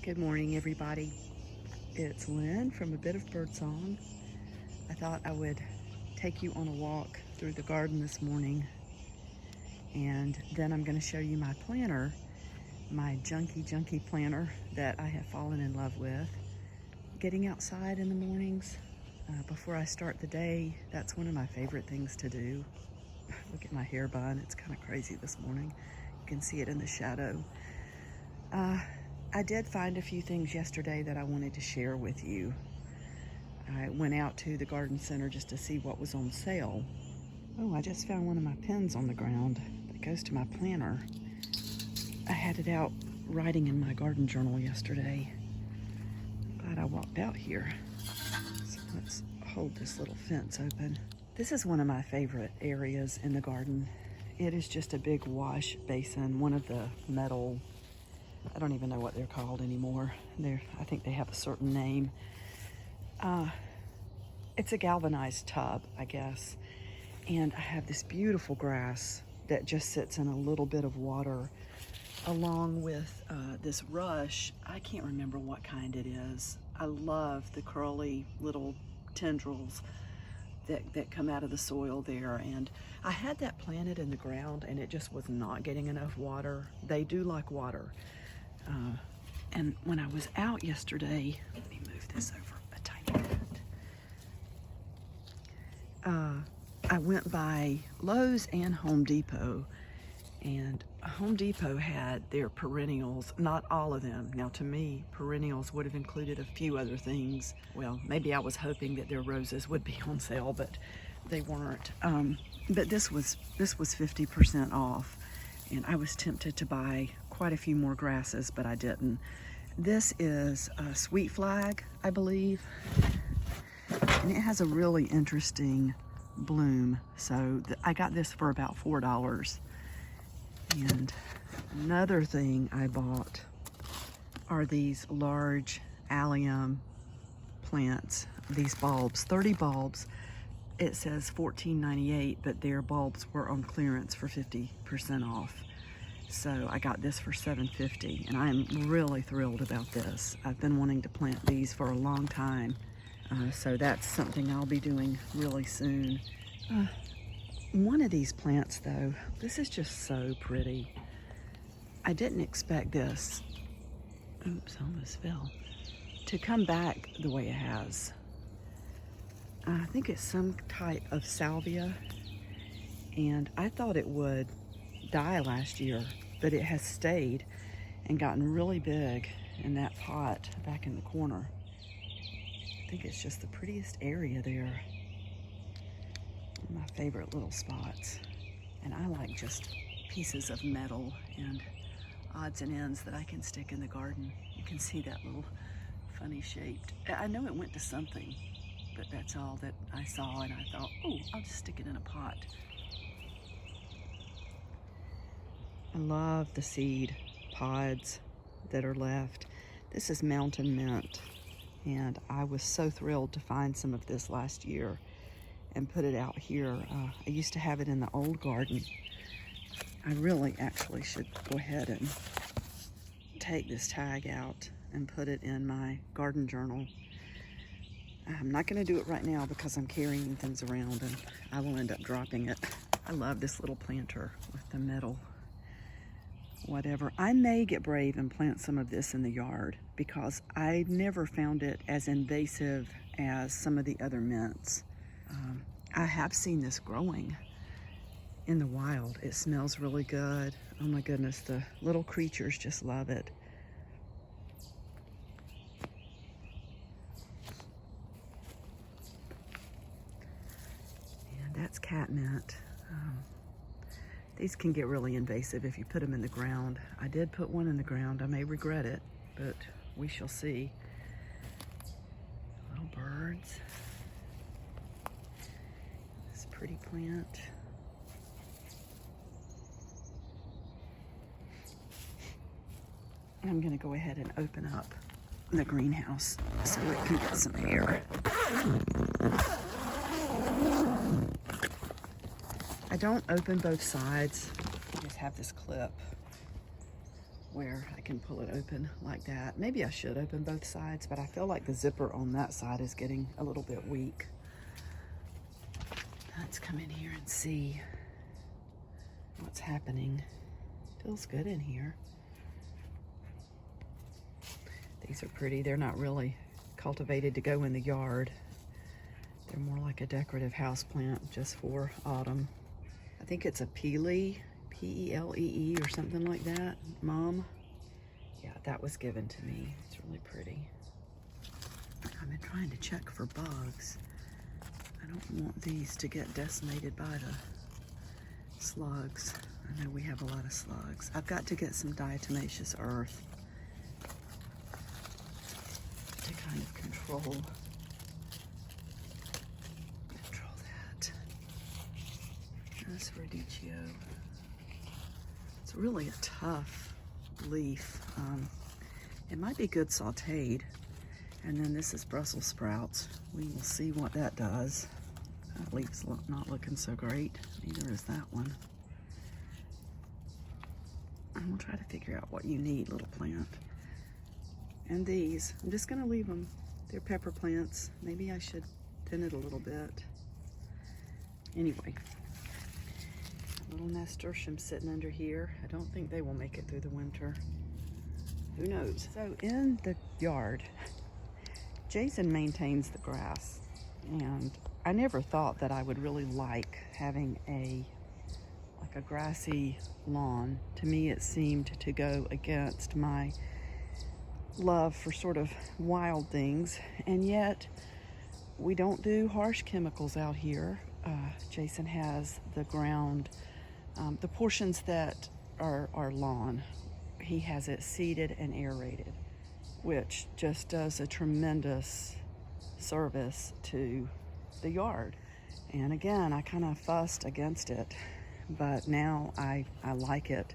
Good morning, everybody. It's Lynn from A Bit of Birdsong. I thought I would take you on a walk through the garden this morning, and then I'm going to show you my planner, my junky planner that I have fallen in love with. Getting outside in the mornings before I start the day, that's one of my favorite things to do. Look at my hair bun, it's kind of crazy this morning. You can see it in the shadow. I did find a few things yesterday that I wanted to share with you. I went out to the garden center just to see what was on sale. Oh, I just found one of my pens on the ground that goes to my planner. I had it out writing in my garden journal yesterday. I'm glad I walked out here. So let's hold this little fence open. This is one of my favorite areas in the garden. It is just a big wash basin, one of the metal, I don't even know what they're called anymore. I think they have a certain name. It's a galvanized tub, I guess. And I have this beautiful grass that just sits in a little bit of water, along with this rush. I can't remember what kind it is. I love the curly little tendrils that come out of the soil there. And I had that planted in the ground and it just was not getting enough water. They do like water. And when I was out yesterday, let me move this over a tiny bit. I went by Lowe's and Home Depot, and Home Depot had their perennials, not all of them. Now to me, perennials would have included a few other things. Well, maybe I was hoping that their roses would be on sale, but they weren't. But this was 50% off, and I was tempted to buy quite a few more grasses, but I didn't. This is a sweet flag, I believe, and it has a really interesting bloom. So I got this for about $4. And another thing I bought are these large allium plants, these bulbs, 30 bulbs. It says $14.98, but their bulbs were on clearance for 50% off. So I got this for $7.50, and I am really thrilled about this. I've been wanting to plant these for a long time, so that's something I'll be doing really soon. One of these plants, though, this is just so pretty. I didn't expect this, oops, almost fell, to come back the way it has. I think it's some type of salvia, and I thought it would die last year, but it has stayed and gotten really big in that pot back in the corner. I think it's just the prettiest area there. My favorite little spots. And I like just pieces of metal and odds and ends that I can stick in the garden. You can see that little funny shaped. I know it went to something, but that's all that I saw, and I thought, oh, I'll just stick it in a pot. I love the seed pods that are left. This is mountain mint, and I was so thrilled to find some of this last year and put it out here. I used to have it in the old garden. I really actually should go ahead and take this tag out and put it in my garden journal. I'm not going to do it right now because I'm carrying things around and I will end up dropping it. I love this little planter with the metal whatever. I may get brave and plant some of this in the yard because I never found it as invasive as some of the other mints. I have seen this growing in the wild. It smells really good. Oh my goodness, the little creatures just love it. And that's catmint. These can get really invasive if you put them in the ground. I did put one in the ground. I may regret it, but we shall see. Little birds. This pretty plant. I'm gonna go ahead and open up the greenhouse so it can get some air. I don't open both sides. I just have this clip where I can pull it open like that. Maybe I should open both sides, but I feel like the zipper on that side is getting a little bit weak. Let's come in here and see what's happening. Feels good in here. These are pretty. They're not really cultivated to go in the yard. They're more like a decorative house plant just for autumn. I think it's a Pelee, P-E-L-E-E or something like that. Mom. Yeah, that was given to me. It's really pretty. I've been trying to check for bugs. I don't want these to get decimated by the slugs. I know we have a lot of slugs. I've got to get some diatomaceous earth to kind of control that. That's radicchio. It's really a tough leaf. It might be good sauteed. And then this is Brussels sprouts. We will see what that does. That leaf's not looking so great. Neither is that one. And we'll try to figure out what you need, little plant. And these, I'm just gonna leave them. They're pepper plants. Maybe I should thin it a little bit. Anyway, little nasturtium sitting under here. I don't think they will make it through the winter. Who knows? So in the yard, Jason maintains the grass, and I never thought that I would really like having a grassy lawn. To me, it seemed to go against my love for sort of wild things, and yet we don't do harsh chemicals out here. Jason has the ground, the portions that are lawn, he has it seeded and aerated, which just does a tremendous service to the yard. And again, I kind of fussed against it, but now I like it.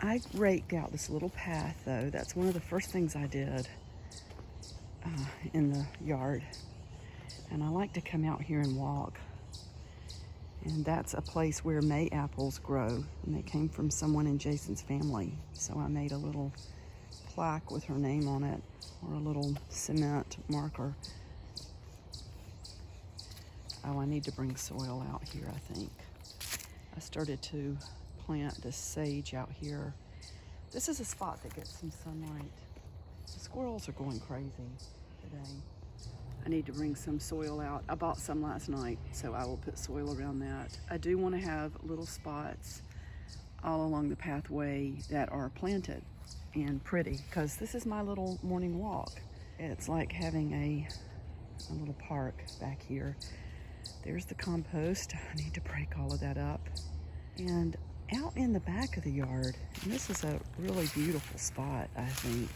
I raked out this little path though. That's one of the first things I did in the yard. And I like to come out here and walk. And that's a place where May apples grow, and they came from someone in Jason's family. So I made a little plaque with her name on it, or a little cement marker. Oh, I need to bring soil out here, I think. I started to plant this sage out here. This is a spot that gets some sunlight. The squirrels are going crazy today. I need to bring some soil out. I bought some last night, so I will put soil around that. I do want to have little spots all along the pathway that are planted and pretty, because this is my little morning walk. It's like having a little park back here. There's the compost. I need to break all of that up. And out in the back of the yard, and this is a really beautiful spot, I think.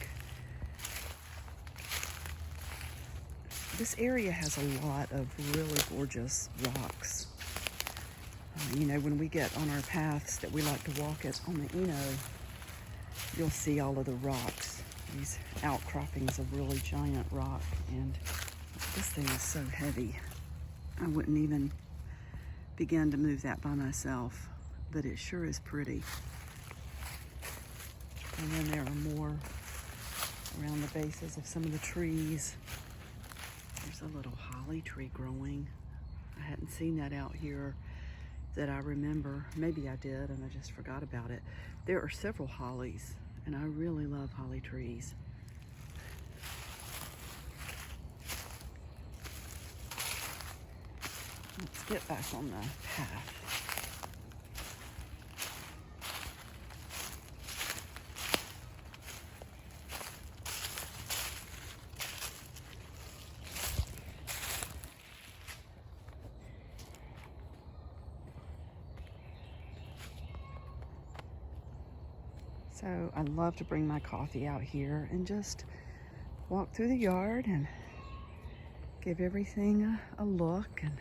This area has a lot of really gorgeous rocks. You know, when we get on our paths that we like to walk at on the Eno, you'll see all of the rocks, these outcroppings of really giant rock. And this thing is so heavy. I wouldn't even begin to move that by myself, but it sure is pretty. And then there are more around the bases of some of the trees. There's a little holly tree growing. I hadn't seen that out here that I remember. Maybe I did and I just forgot about it. There are several hollies, and I really love holly trees. Let's get back on the path. So I love to bring my coffee out here and just walk through the yard and give everything a look and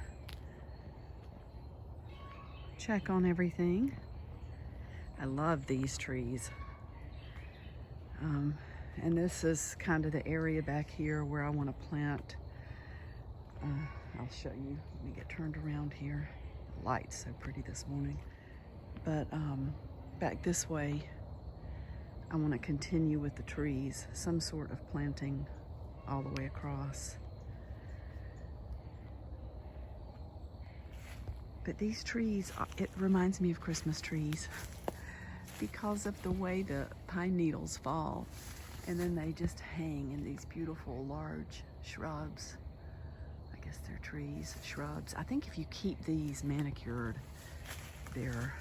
check on everything. I love these trees. And this is kind of the area back here where I want to plant. I'll show you. Let me get turned around here. The light's so pretty this morning. But back this way, I want to continue with the trees, some sort of planting all the way across. But these trees, it reminds me of Christmas trees because of the way the pine needles fall, and then they just hang in these beautiful large shrubs. I guess they're trees, shrubs. I think if you keep these manicured, they're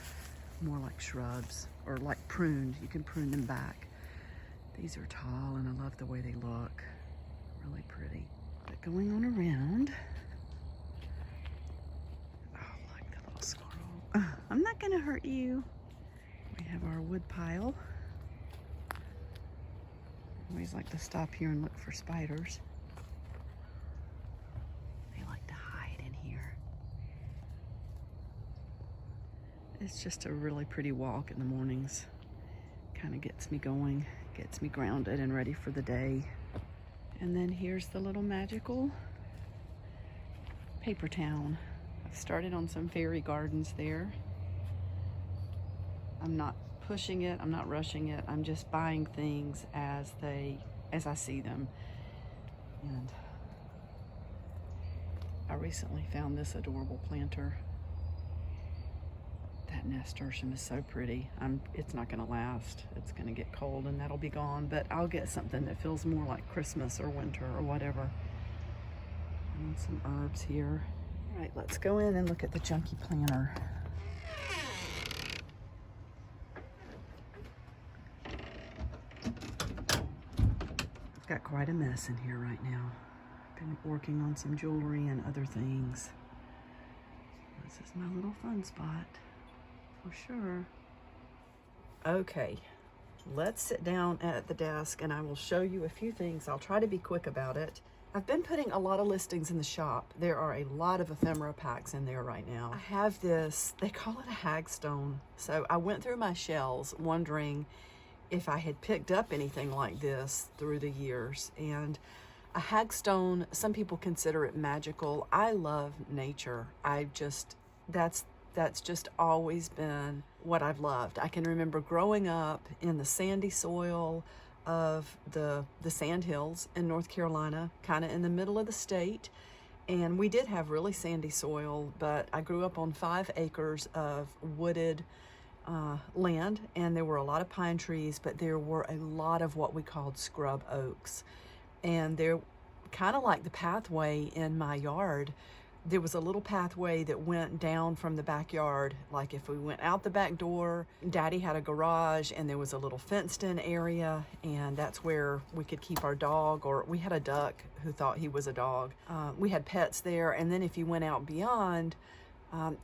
more like shrubs, or like pruned. You can prune them back. These are tall, and I love the way they look. Really pretty. But going on around, oh, like the little squirrel. I'm not gonna hurt you. We have our wood pile. I always like to stop here and look for spiders. They like to hide in here. It's just a really pretty walk in the mornings. Kind of gets me going, gets me grounded and ready for the day. And then here's the little magical PaperTown. I've started on some fairy gardens there. I'm not pushing it, I'm not rushing it. I'm just buying things as I see them. And I recently found this adorable planter. That nasturtium is so pretty. It's not gonna last. It's gonna get cold and that'll be gone, but I'll get something that feels more like Christmas or winter or whatever. And some herbs here. All right, let's go in and look at the Junky Planner. I've got quite a mess in here right now. Been working on some jewelry and other things. This is my little fun spot. For sure. Okay, let's sit down at the desk and I will show you a few things. I'll try to be quick about it. I've been putting a lot of listings in the shop. There are a lot of ephemera packs in there right now. I have this, they call it a hagstone. So I went through my shelves wondering if I had picked up anything like this through the years. And a hagstone, some people consider it magical. I love nature. That's just always been what I've loved. I can remember growing up in the sandy soil of the sand hills in North Carolina, kind of in the middle of the state. And we did have really sandy soil, but I grew up on 5 acres of wooded land, and there were a lot of pine trees, but there were a lot of what we called scrub oaks. And they're kind of like the pathway in my yard. There was a little pathway that went down from the backyard. Like if we went out the back door, Daddy had a garage and there was a little fenced in area, and that's where we could keep our dog, or we had a duck who thought he was a dog. We had pets there, and then if you went out beyond,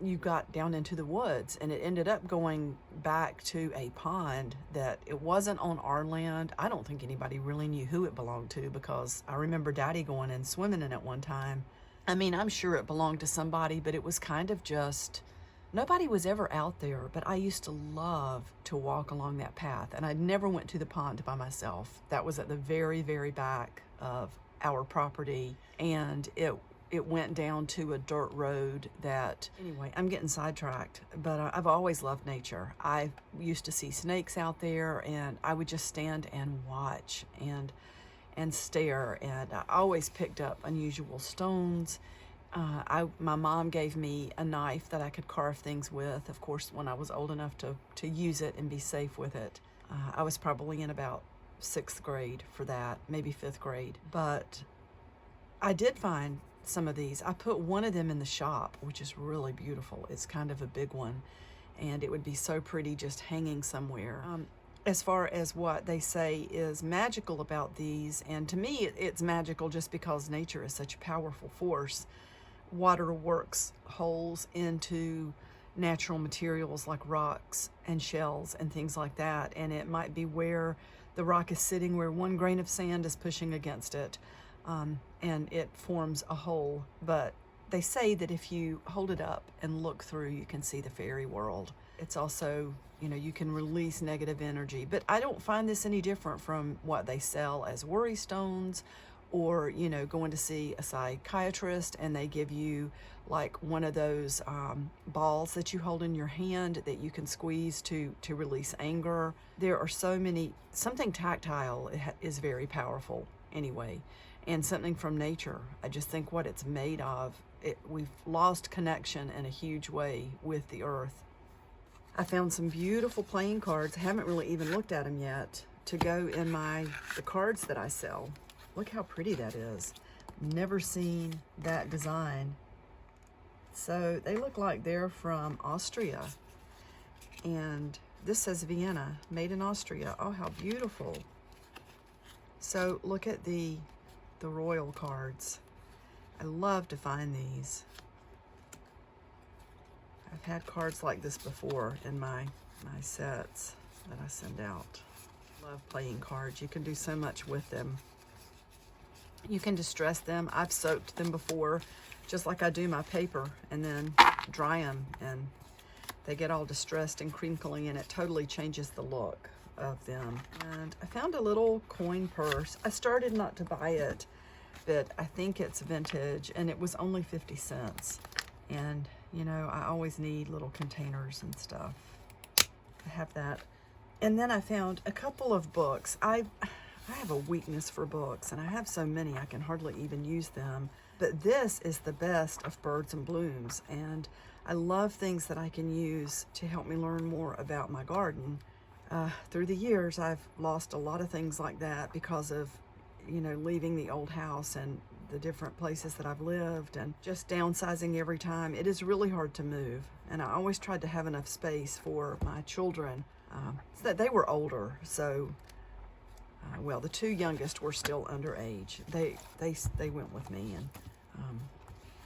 you got down into the woods, and it ended up going back to a pond that it wasn't on our land. I don't think anybody really knew who it belonged to, because I remember Daddy going and swimming in it one time. I mean, I'm sure it belonged to somebody, but it was kind of just, nobody was ever out there. But I used to love to walk along that path, and I never went to the pond by myself. That was at the very, very back of our property, and it went down to a dirt road that, anyway, I'm getting sidetracked, but I've always loved nature. I used to see snakes out there, and I would just stand and watch and stare, and I always picked up unusual stones. My mom gave me a knife that I could carve things with, of course, when I was old enough to use it and be safe with it. I was probably in about 6th grade for that, maybe 5th grade. But I did find some of these. I put one of them in the shop, which is really beautiful. It's kind of a big one, and it would be so pretty just hanging somewhere. As far as what they say is magical about these, and to me it's magical just because nature is such a powerful force. Water works holes into natural materials like rocks and shells and things like that, and it might be where the rock is sitting, where one grain of sand is pushing against it, and it forms a hole. But they say that if you hold it up and look through, you can see the fairy world. It's also, you know, you can release negative energy. But I don't find this any different from what they sell as worry stones or, you know, going to see a psychiatrist and they give you like one of those balls that you hold in your hand that you can squeeze to release anger. There are so many. Something tactile is very powerful anyway, and something from nature. I just think what it's made of, we've lost connection in a huge way with the earth. I found some beautiful playing cards. I haven't really even looked at them yet, to go in the cards that I sell. Look how pretty that is. Never seen that design. So they look like they're from Austria. And this says Vienna, made in Austria. Oh, how beautiful. So look at the royal cards. I love to find these. I've had cards like this before in my sets that I send out. Love playing cards. You can do so much with them. You can distress them. I've soaked them before, just like I do my paper, and then dry them, and they get all distressed and crinkly, and it totally changes the look of them. And I found a little coin purse. I started not to buy it, but I think it's vintage, and it was only 50 cents. And you know, I always need little containers and stuff. I have that. And then I found a couple of books. I have a weakness for books, and I have so many I can hardly even use them. But this is the best of Birds and Blooms, and I love things that I can use to help me learn more about my garden. Through the years, I've lost a lot of things like that because of, you know, leaving the old house and the different places that I've lived, and just downsizing every time. It is really hard to move, and I always tried to have enough space for my children. So that they were older, so well, the two youngest were still underage. They went with me, and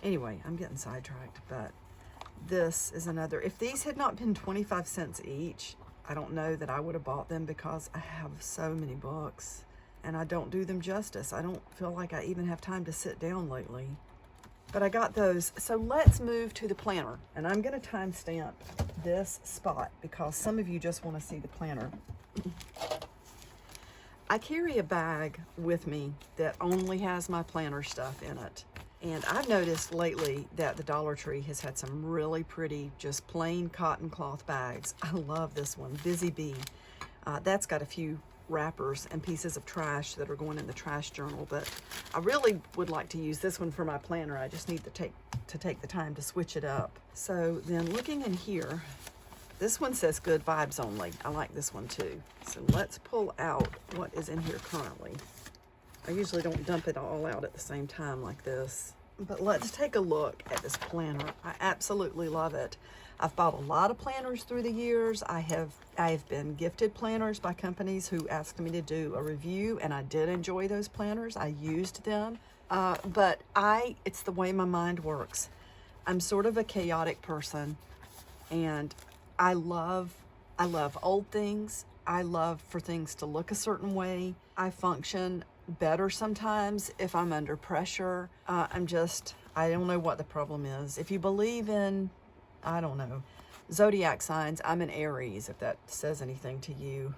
anyway, I'm getting sidetracked. But this is another. If these had not been 25 cents each, I don't know that I would have bought them, because I have so many books and I don't do them justice. I don't feel like I even have time to sit down lately. But I got those. So let's move to the planner, and I'm going to timestamp this spot because some of you just want to see the planner. I carry a bag with me that only has my planner stuff in it. And I've noticed lately that the Dollar Tree has had some really pretty, just plain cotton cloth bags. I love this one, Busy Bee. That's got a few wrappers and pieces of trash that are going in the trash journal, but I really would like to use this one for my planner. I just need to take the time to switch it up. So then, looking in here, this one says good vibes only. I like this one too. So let's pull out what is in here currently. I usually don't dump it all out at the same time like this, but let's take a look at this planner. I absolutely love it. I've bought a lot of planners through the years. I have been gifted planners by companies who asked me to do a review, and I did enjoy those planners. I used them, but it's the way my mind works. I'm sort of a chaotic person, and I love old things. I love for things to look a certain way. I function better sometimes if I'm under pressure. I don't know what the problem is. If you believe in, I don't know, zodiac signs, I'm an Aries, if that says anything to you.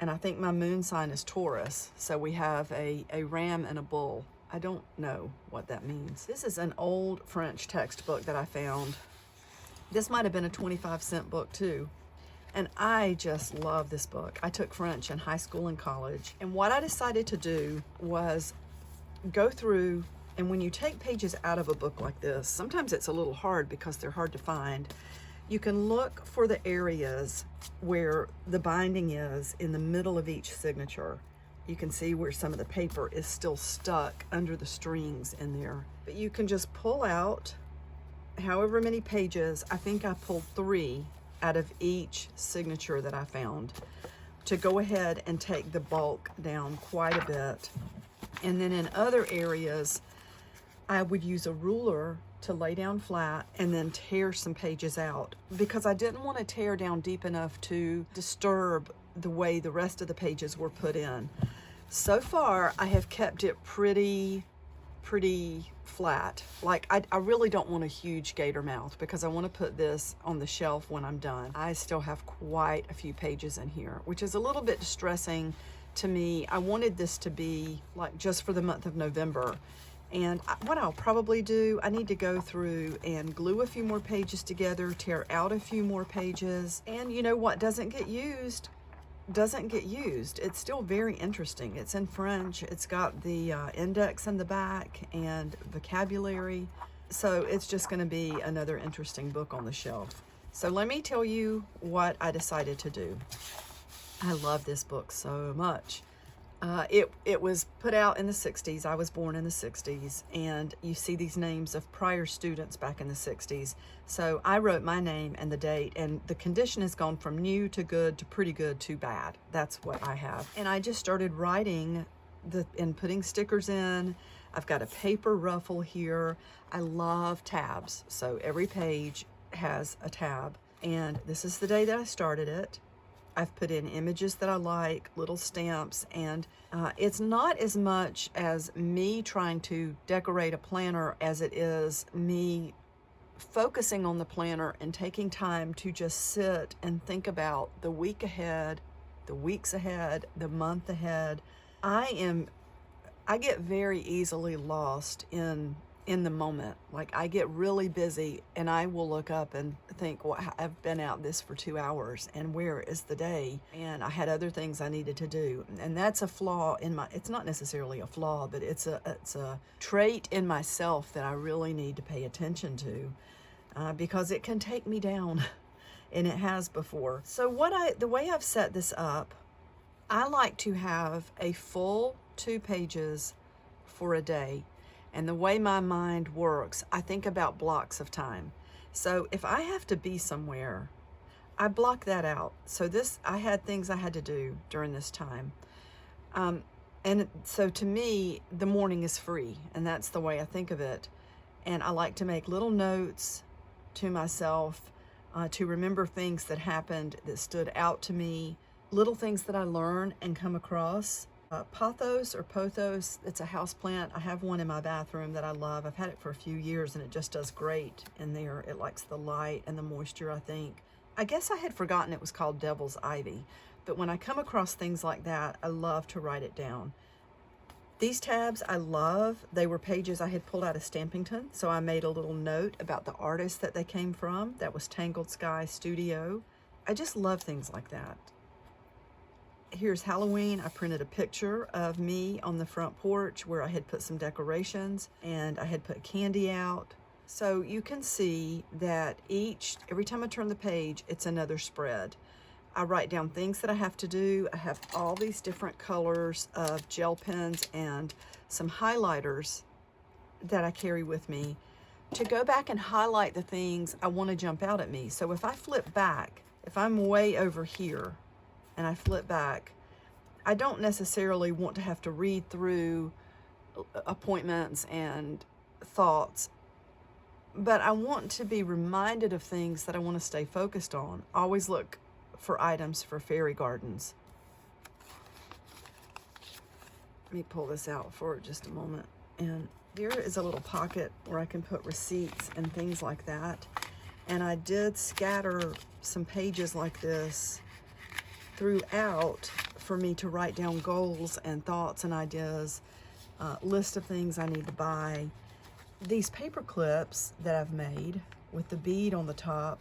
And I think my moon sign is Taurus. So we have a ram and a bull. I don't know what that means. This is an old French textbook that I found. This might have been a 25-cent book too. And I just love this book. I took French in high school and college. And what I decided to do was go through, and when you take pages out of a book like this, sometimes it's a little hard because they're hard to find. You can look for the areas where the binding is in the middle of each signature. You can see where some of the paper is still stuck under the strings in there. But you can just pull out however many pages. I think I pulled 3 out of each signature that I found to go ahead and take the bulk down quite a bit. And then in other areas, I would use a ruler to lay down flat and then tear some pages out, because I didn't want to tear down deep enough to disturb the way the rest of the pages were put in. So far, I have kept it pretty flat. Like, I really don't want a huge gator mouth because I want to put this on the shelf when I'm done. I still have quite a few pages in here, which is a little bit distressing to me, I wanted this to be like just for the month of November. And what I'll probably do, I need to go through and glue a few more pages together, tear out a few more pages. And you know what doesn't get used? Doesn't get used. It's still very interesting. It's in French. It's got the index in the back and vocabulary. So it's just going to be another interesting book on the shelf. So let me tell you what I decided to do. I love this book so much. It was put out in the 60s. I was born in the 60s, and you see these names of prior students back in the 60s. So I wrote my name and the date, and the condition has gone from new to good to pretty good to bad. That's what I have. And I just started writing and putting stickers in. I've got a paper ruffle here. I love tabs. So every page has a tab, and this is the day that I started it. I've put in images that I like, little stamps, and it's not as much as me trying to decorate a planner as it is me focusing on the planner and taking time to just sit and think about the week ahead, the weeks ahead, the month ahead. I get very easily lost in the moment. Like, I get really busy and I will look up and think, well, I've been out this for 2 hours and where is the day? And I had other things I needed to do. And that's a flaw in it's not necessarily a flaw, but it's a trait in myself that I really need to pay attention to because it can take me down and it has before. So the way I've set this up, I like to have a full 2 pages for a day. And the way my mind works, I think about blocks of time. So if I have to be somewhere, I block that out. So I had things I had to do during this time. And so to me, the morning is free, and that's the way I think of it. And I like to make little notes to myself to remember things that happened that stood out to me, little things that I learn and come across. Pothos or pothos, it's a house plant. I have one in my bathroom that I love. I've had it for a few years and it just does great in there. It likes the light and the moisture, I think. I guess I had forgotten it was called devil's ivy, but when I come across things like that, I love to write it down. These tabs I love. They were pages I had pulled out of Stampington, so I made a little note about the artist that they came from. That was Tangled Sky Studio. I just love things like that. Here's Halloween. I printed a picture of me on the front porch where I had put some decorations and I had put candy out. So you can see that every time I turn the page, it's another spread. I write down things that I have to do. I have all these different colors of gel pens and some highlighters that I carry with me to go back and highlight the things I want to jump out at me. So if I flip back, if I'm way over here, and I flip back, I don't necessarily want to have to read through appointments and thoughts, but I want to be reminded of things that I want to stay focused on. Always look for items for fairy gardens. Let me pull this out for just a moment. And here is a little pocket where I can put receipts and things like that. And I did scatter some pages like this throughout for me to write down goals and thoughts and ideas, list of things I need to buy. These paper clips that I've made with the bead on the top,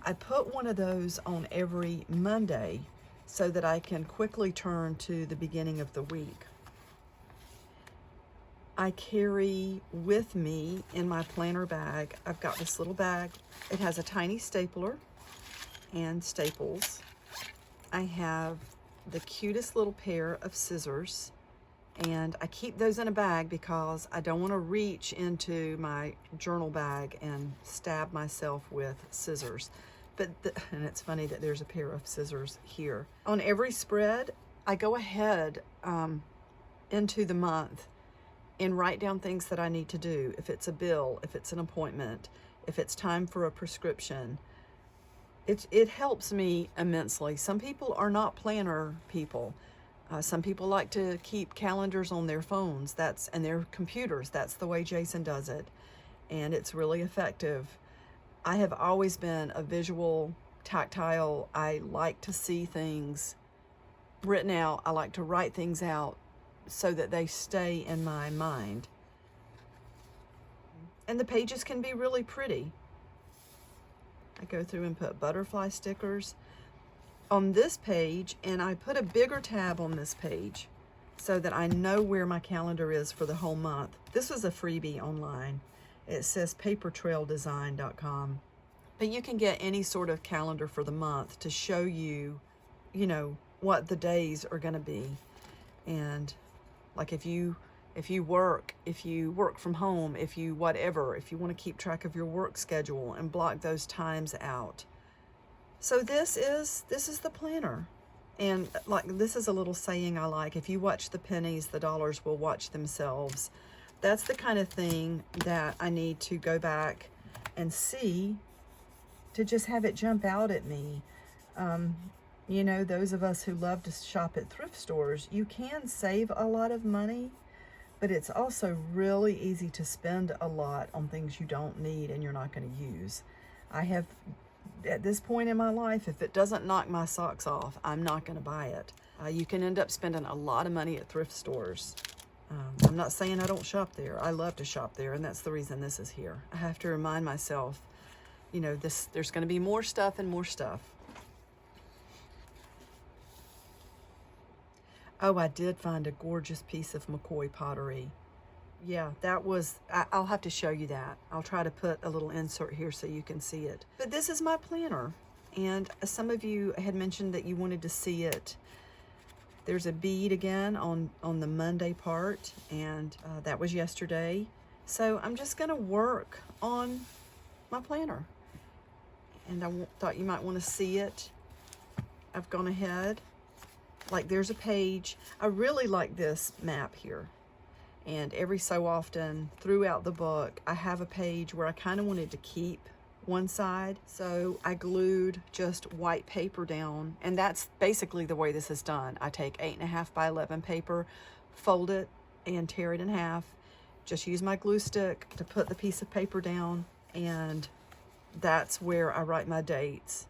I put one of those on every Monday so that I can quickly turn to the beginning of the week. I carry with me in my planner bag, I've got this little bag. It has a tiny stapler and staples. I have the cutest little pair of scissors, and I keep those in a bag because I don't want to reach into my journal bag and stab myself with scissors. And it's funny that there's a pair of scissors here. On every spread, I go ahead into the month and write down things that I need to do. If it's a bill, if it's an appointment, if it's time for a prescription. It helps me immensely. Some people are not planner people. Some people like to keep calendars on their phones and their computers. That's the way Jason does it, and it's really effective. I have always been a visual, tactile. I like to see things written out. I like to write things out so that they stay in my mind. And the pages can be really pretty. I go through and put butterfly stickers on this page, and I put a bigger tab on this page so that I know where my calendar is for the whole month. This was a freebie online. It says papertraildesign.com. But you can get any sort of calendar for the month to show you, you know, what the days are going to be. And like if you work from home, if you want to keep track of your work schedule and block those times out. So this is the planner. And like, this is a little saying I like: if you watch the pennies, the dollars will watch themselves. That's the kind of thing that I need to go back and see, to just have it jump out at me. You know, those of us who love to shop at thrift stores, you can save a lot of money, but it's also really easy to spend a lot on things you don't need and you're not going to use. I have, at this point in my life, if it doesn't knock my socks off, I'm not going to buy it. You can end up spending a lot of money at thrift stores. I'm not saying I don't shop there. I love to shop there, and that's the reason this is here. I have to remind myself, you know, there's going to be more stuff and more stuff. Oh, I did find a gorgeous piece of McCoy pottery. Yeah, that was, I'll have to show you that. I'll try to put a little insert here so you can see it. But this is my planner, and some of you had mentioned that you wanted to see it. There's a bead again on the Monday part, and that was yesterday. So I'm just gonna work on my planner. And I thought you might want to see it. I've gone ahead. Like, there's a page. I really like this map here. And every so often throughout the book, I have a page where I kind of wanted to keep one side. So I glued just white paper down. And that's basically the way this is done. I take 8.5 by 11 paper, fold it, and tear it in half. Just use my glue stick to put the piece of paper down. And that's where I write my dates.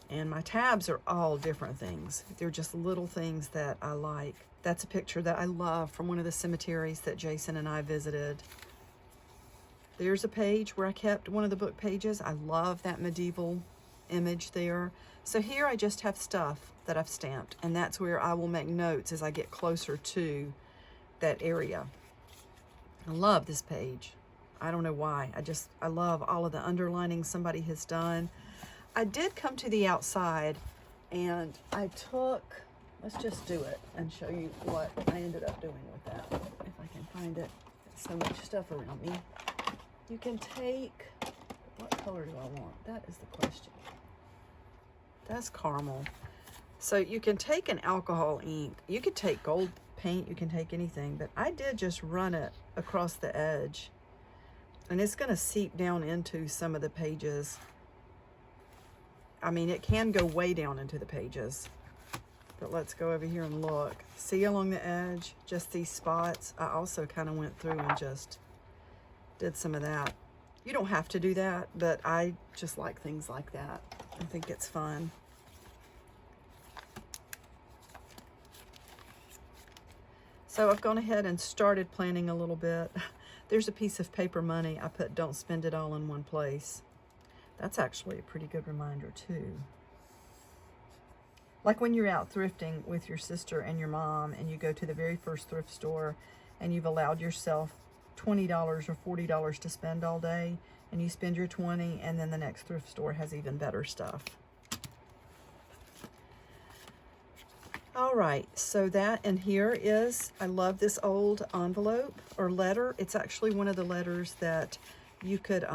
And my tabs are all different things. They're just little things that I like. That's a picture that I love from one of the cemeteries that Jason and I visited. There's a page where I kept one of the book pages. I love that medieval image there. So here I just have stuff that I've stamped, and that's where I will make notes as I get closer to that area. I love this page. I don't know why. I love all of the underlining somebody has done. I did come to the outside, and I took, let's just do it and show you what I ended up doing with that, if I can find it. There's so much stuff around me. You can take, what color do I want? That is the question. That's caramel. So you can take an alcohol ink. You could take gold paint. You can take anything, but I did just run it across the edge, and it's going to seep down into some of the pages. I mean, it can go way down into the pages, but let's go over here and look. See along the edge, just these spots? I also kind of went through and just did some of that. You don't have to do that, but I just like things like that. I think it's fun. So I've gone ahead and started planning a little bit. There's a piece of paper money. I put "don't spend it all in one place." That's actually a pretty good reminder too. Like when you're out thrifting with your sister and your mom, and you go to the very first thrift store and you've allowed yourself $20 or $40 to spend all day, and you spend your 20, and then the next thrift store has even better stuff. All right, so that, and here is, I love this old envelope or letter. It's actually one of the letters that you could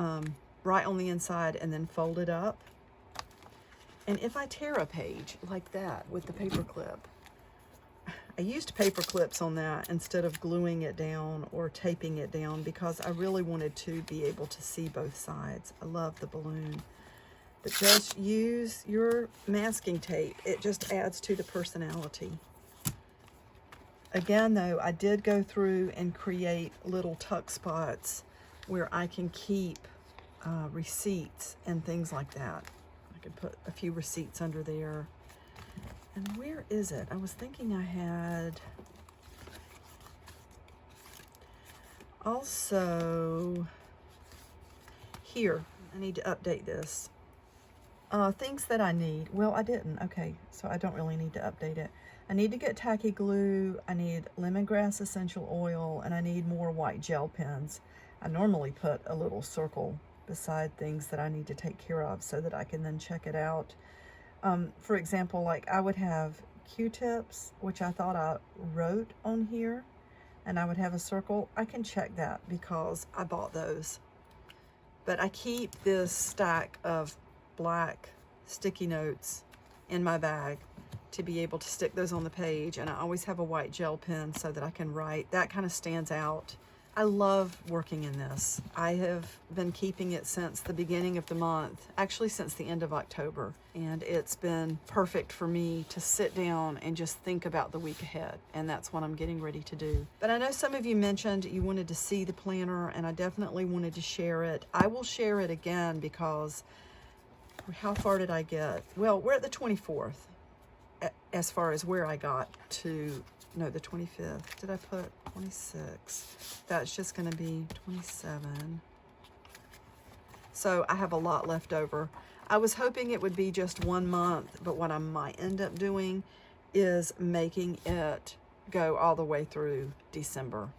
write on the inside and then fold it up. And if I tear a page like that with the paper clip, I used paper clips on that instead of gluing it down or taping it down, because I really wanted to be able to see both sides. I love the balloon. But just use your masking tape. It just adds to the personality. Again, though, I did go through and create little tuck spots where I can keep receipts and things like that. I could put a few receipts under there. And where is it? I was thinking I had also here. I need to update this. Things that I need. Well, I didn't. Okay, so I don't really need to update it. I need to get tacky glue. I need lemongrass essential oil, and I need more white gel pens. I normally put a little circle beside things that I need to take care of so that I can then check it out. For example, like I would have Q-tips, which I thought I wrote on here, and I would have a circle. I can check that because I bought those. But I keep this stack of black sticky notes in my bag to be able to stick those on the page, and I always have a white gel pen so that I can write. That kind of stands out. I love working in this. I have been keeping it since the beginning of the month, actually since the end of October, and it's been perfect for me to sit down and just think about the week ahead, and that's what I'm getting ready to do. But I know some of you mentioned you wanted to see the planner, and I definitely wanted to share it. I will share it again because how far did I get? Well, we're at the 24th as far as where I got to. No, the 25th. Did I put 26? That's just going to be 27. So I have a lot left over. I was hoping it would be just 1 month, but what I might end up doing is making it go all the way through December.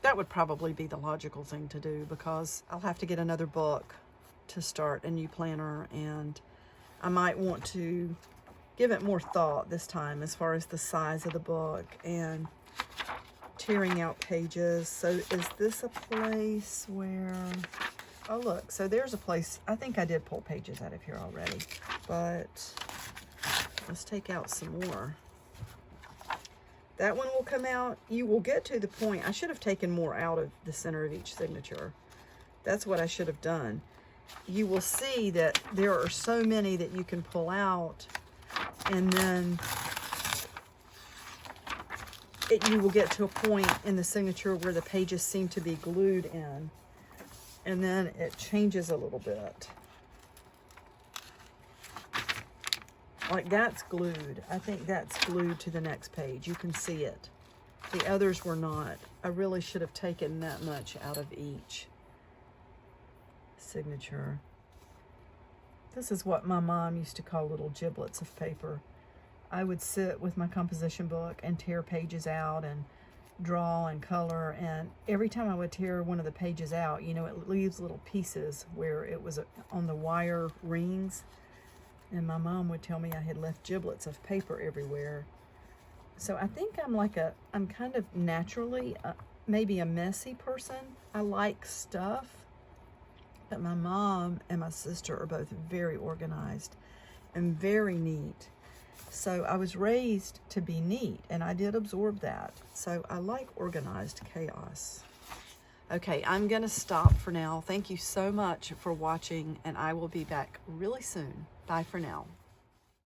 That would probably be the logical thing to do because I'll have to get another book to start a new planner, and I might want to give it more thought this time as far as the size of the book and tearing out pages. So is this a place where, oh look, so there's a place, I think I did pull pages out of here already, but let's take out some more. That one will come out. You will get to the point, I should have taken more out of the center of each signature. That's what I should have done. You will see that there are so many that you can pull out, and then you will get to a point in the signature where the pages seem to be glued in, and then it changes a little bit. Like that's glued. I think that's glued to the next page. You can see it. The others were not. I really should have taken that much out of each signature. This is what my mom used to call little giblets of paper. I would sit with my composition book and tear pages out and draw and color, and every time I would tear one of the pages out, you know, it leaves little pieces where it was on the wire rings, and my mom would tell me I had left giblets of paper everywhere. So I think I'm kind of naturally maybe a messy person. I like stuff, but my mom and my sister are both very organized and very neat. So I was raised to be neat, and I did absorb that. So I like organized chaos. Okay, I'm gonna stop for now. Thank you so much for watching, and I will be back really soon. Bye for now.